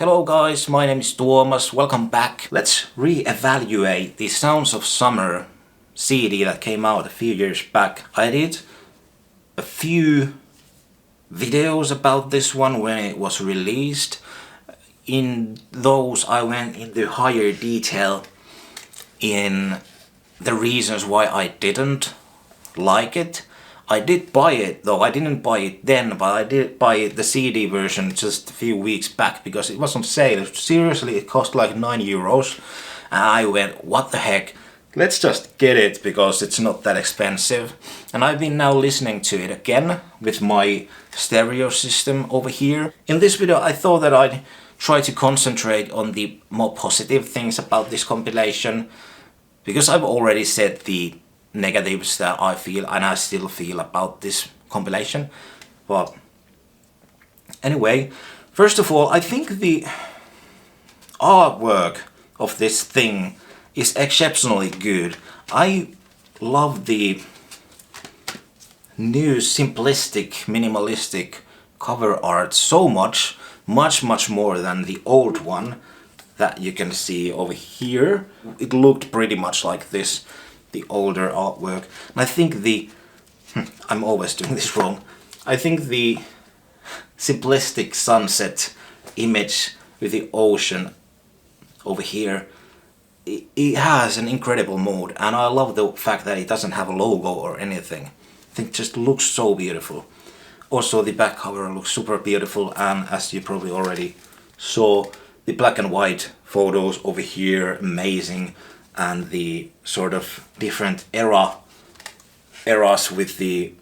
Hello guys, my name is Tuomas, welcome back. Let's re-evaluate the Sounds of Summer CD that came out a few years back. I did a few videos about this one when it was released. In those I went into higher detail in the reasons why I didn't like it. I did buy it though. I didn't buy it then, but I did buy the CD version just a few weeks back because it was on sale. Seriously, it cost like €9. And I went, what the heck? Let's just get it because it's not that expensive. And I've been now listening to it again with my stereo system over here. In this video I thought that I'd try to concentrate on the more positive things about this compilation, because I've already said the negatives that I feel and I still feel about this compilation. But anyway, first of all, I think the artwork of this thing is exceptionally good. I love the new simplistic, minimalistic cover art so much more than the old one that you can see over here. It looked pretty much like this, the older artwork. And I think I'm always doing this wrong. I think the simplistic sunset image with the ocean over here, it has an incredible mood, and I love the fact that it doesn't have a logo or anything. I think it just looks so beautiful. Also the back cover looks super beautiful, and as you probably already saw, the black and white photos over here, amazing. And the sort of different eras with the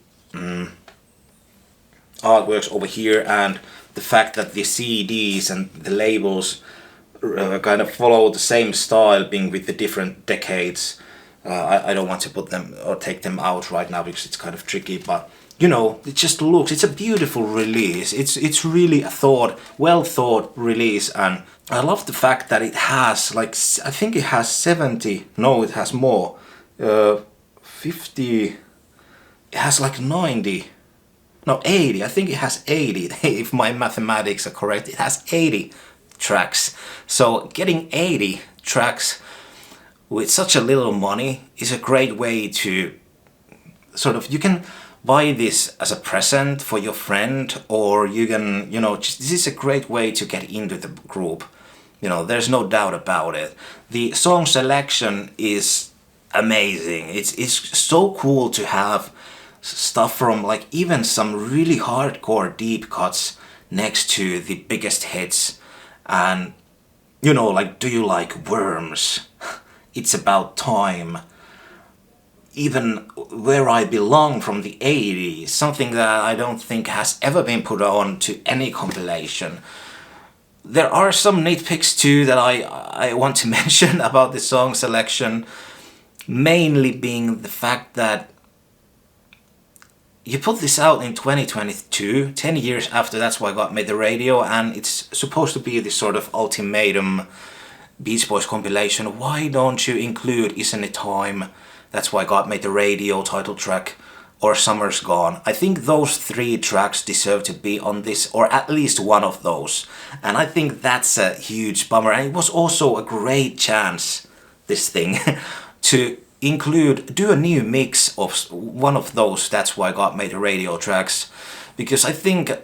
artworks over here, and the fact that the CDs and the labels kind of follow the same style, being with the different decades. I don't want to put them or take them out right now because it's kind of tricky, but you know, it just looks, it's a beautiful release. It's really a well thought release, and I love the fact that it has like, I think it has 70, no, it has more, 50, it has like 90, no, 80, I think it has 80, if my mathematics are correct, it has 80 tracks. So getting 80 tracks with such a little money is a great way to sort of, you can buy this as a present for your friend, or you can, you know, this is a great way to get into the group. You know, there's no doubt about it. The song selection is amazing. It's so cool to have stuff from like even some really hardcore deep cuts next to the biggest hits. And you know, like, do you like Worms? It's About Time. Even Where I Belong from the 80s, something that I don't think has ever been put on to any compilation. There are some nitpicks too that I want to mention about the song selection, mainly being the fact that you put this out in 2022, 10 years after That's Why God Made the Radio, and it's supposed to be this sort of ultimatum Beach Boys compilation. Why don't you include Isn't It Time, That's Why God Made the Radio title track, or Summer's Gone? I think those three tracks deserve to be on this, or at least one of those. And I think that's a huge bummer. And it was also a great chance, this thing, to do a new mix of one of those That's Why God Made the Radio tracks, because I think a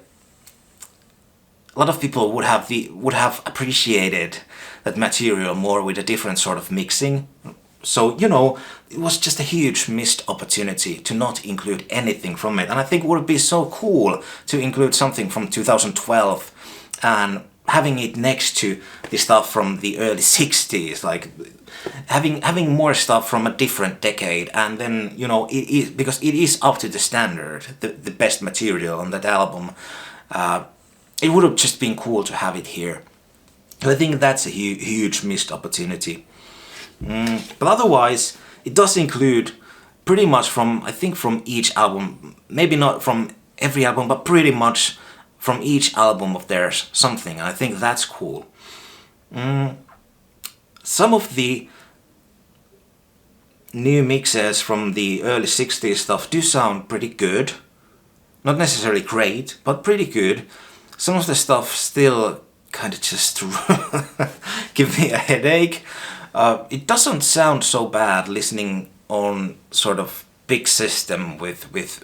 lot of people would have appreciated that material more with a different sort of mixing. So, you know, it was just a huge missed opportunity to not include anything from it. And I think it would be so cool to include something from 2012 and having it next to the stuff from the early 60s, like having more stuff from a different decade. And then, you know, it is, because it is up to the standard, the best material on that album. It would have just been cool to have it here. So I think that's a huge missed opportunity. But otherwise, it does include pretty much from, I think, from each album, maybe not from every album, but pretty much from each album of theirs something, and I think that's cool. Some of the new mixes from the early 60s stuff do sound pretty good. Not necessarily great, but pretty good. Some of the stuff still kind of just give me a headache. It doesn't sound so bad listening on sort of big system with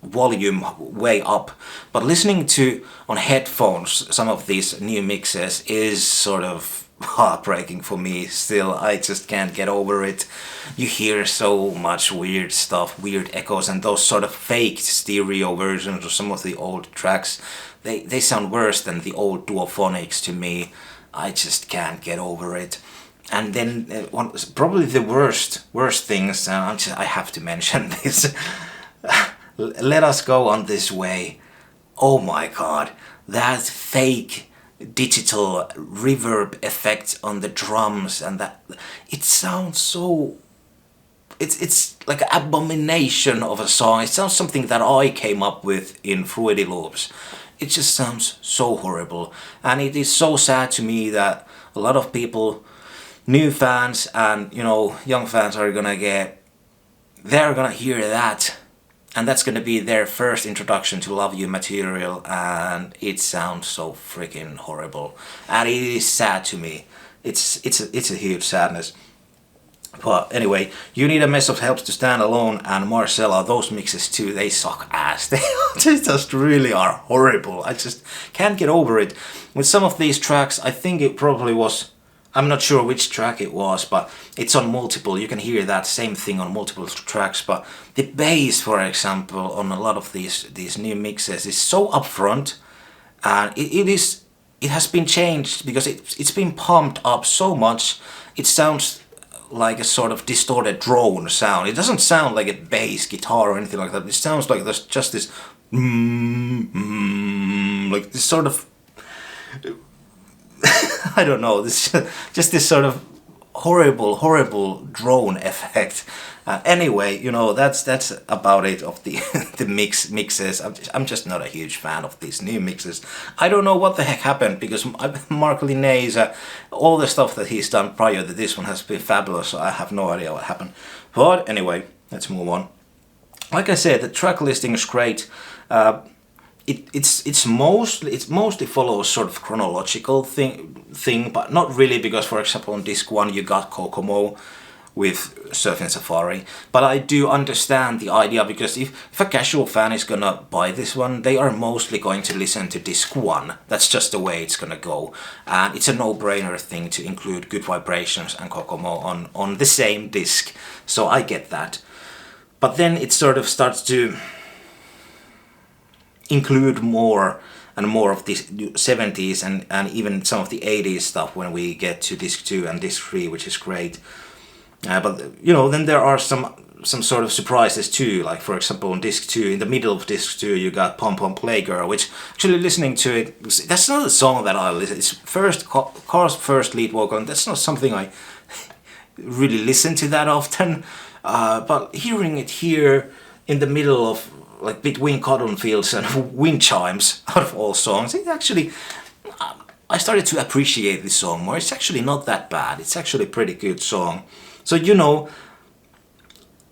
volume way up, but listening to on headphones some of these new mixes is sort of heartbreaking for me still. I just can't get over it. You hear so much weird stuff, weird echoes, and those sort of fake stereo versions of some of the old tracks, they sound worse than the old duophonics to me. I just can't get over it. And then probably the worst things, I have to mention this. Let us go on this way. Oh my god, that fake digital reverb effect on the drums, and that it sounds so, it's like an abomination of a song. It sounds something that I came up with in Fruity Loops. It just sounds so horrible, and it is so sad to me that a lot of people, new fans and young fans, they're gonna hear that, and that's gonna be their first introduction to Love You material, and it sounds so freaking horrible, and it is sad to me. It's a huge sadness. But anyway, You Need a Mess of Help to Stand Alone and Marcella, those mixes too, they suck ass. They just really are horrible. I just can't get over it. With some of these tracks, I think it probably was, I'm not sure which track it was, but it's on multiple. You can hear that same thing on multiple tracks. But the bass, for example, on a lot of these new mixes is so upfront, and it has been changed because it's been pumped up so much. It sounds like a sort of distorted drone sound. It doesn't sound like a bass guitar or anything like that. It sounds like there's just this like this sort of I don't know, this just this sort of horrible drone effect. Anyway, that's about it of the the mixes. I'm just not a huge fan of these new mixes. I don't know what the heck happened, because Mark Linnaeus, all the stuff that he's done prior to this one has been fabulous. So I have no idea what happened. But anyway, let's move on. Like I said, the track listing is great. It mostly follows sort of chronological thing, but not really, because for example on disc 1 you got Kokomo with Surfing Safari. But I do understand the idea, because if a casual fan is gonna buy this one, they are mostly going to listen to disc 1. That's just the way it's gonna go, and it's a no-brainer thing to include Good Vibrations and Kokomo on the same disc, so I get that. But then it sort of starts to include more and more of this 70s and even some of the 80s stuff when we get to disc 2 and disc 3, which is great. But then there are some sort of surprises too, like for example on disc 2, in the middle of disc 2 you got Pom Pom Playgirl, which actually listening to it, that's not a song that I listen. It's Carl's first lead vocal, and that's not something I really listen to that often. But hearing it here in the middle of, like, between cotton fields and wind chimes, out of all songs, it actually, I started to appreciate this song more. It's actually not that bad. It's actually a pretty good song. So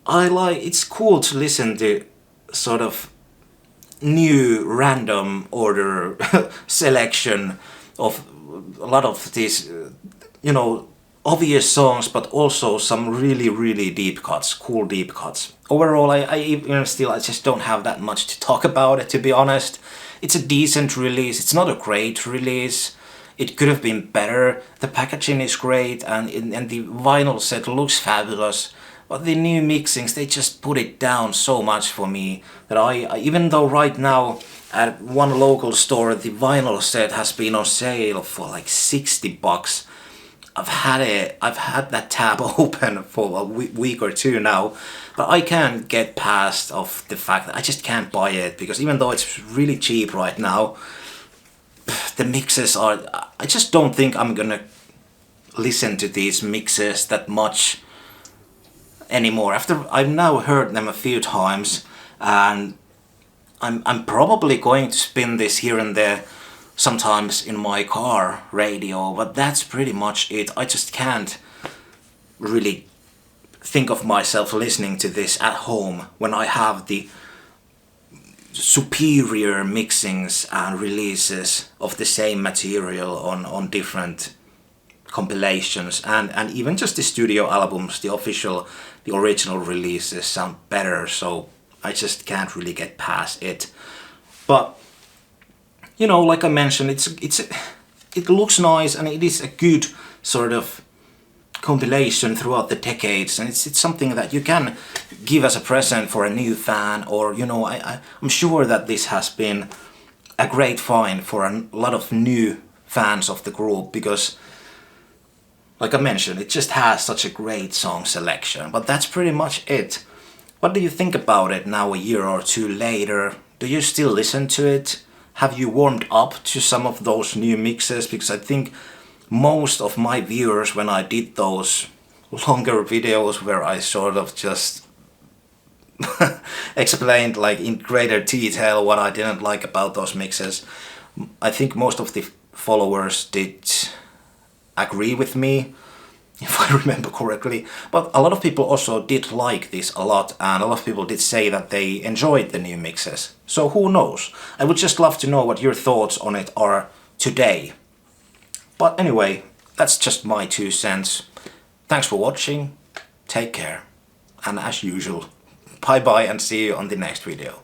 it's cool to listen to sort of new random order selection of a lot of these, obvious songs, but also some really deep cuts, cool deep cuts. Overall, I just don't have that much to talk about it, to be honest. It's a decent release. It's not a great release. It could have been better. The packaging is great, and the vinyl set looks fabulous. But the new mixings, they just put it down so much for me that I even though right now at one local store the vinyl set has been on sale for like $60. I've had that tab open for a week or two now, but I can't get past of the fact that I just can't buy it, because even though it's really cheap right now, the mixes are, I just don't think I'm gonna listen to these mixes that much anymore. After I've now heard them a few times, and I'm probably going to spin this here and there sometimes in my car radio, but that's pretty much it. I just can't really think of myself listening to this at home when I have the superior mixings and releases of the same material on different compilations, and even just the studio albums, the original releases sound better, so I just can't really get past it. But you know, like I mentioned, it looks nice, and it is a good sort of compilation throughout the decades, and it's something that you can give as a present for a new fan, or you know, I'm sure that this has been a great find for a lot of new fans of the group, because like I mentioned, it just has such a great song selection. But that's pretty much it. What do you think about it now, a year or two later? Do you still listen to it? Have you warmed up to some of those new mixes? Because I think most of my viewers, when I did those longer videos where I sort of just explained like in greater detail what I didn't like about those mixes, I think most of the followers did agree with me, if I remember correctly. But a lot of people also did like this a lot, and a lot of people did say that they enjoyed the new mixes. So who knows? I would just love to know what your thoughts on it are today. But anyway, that's just my 2 cents. Thanks for watching, take care, and as usual, bye bye and see you on the next video.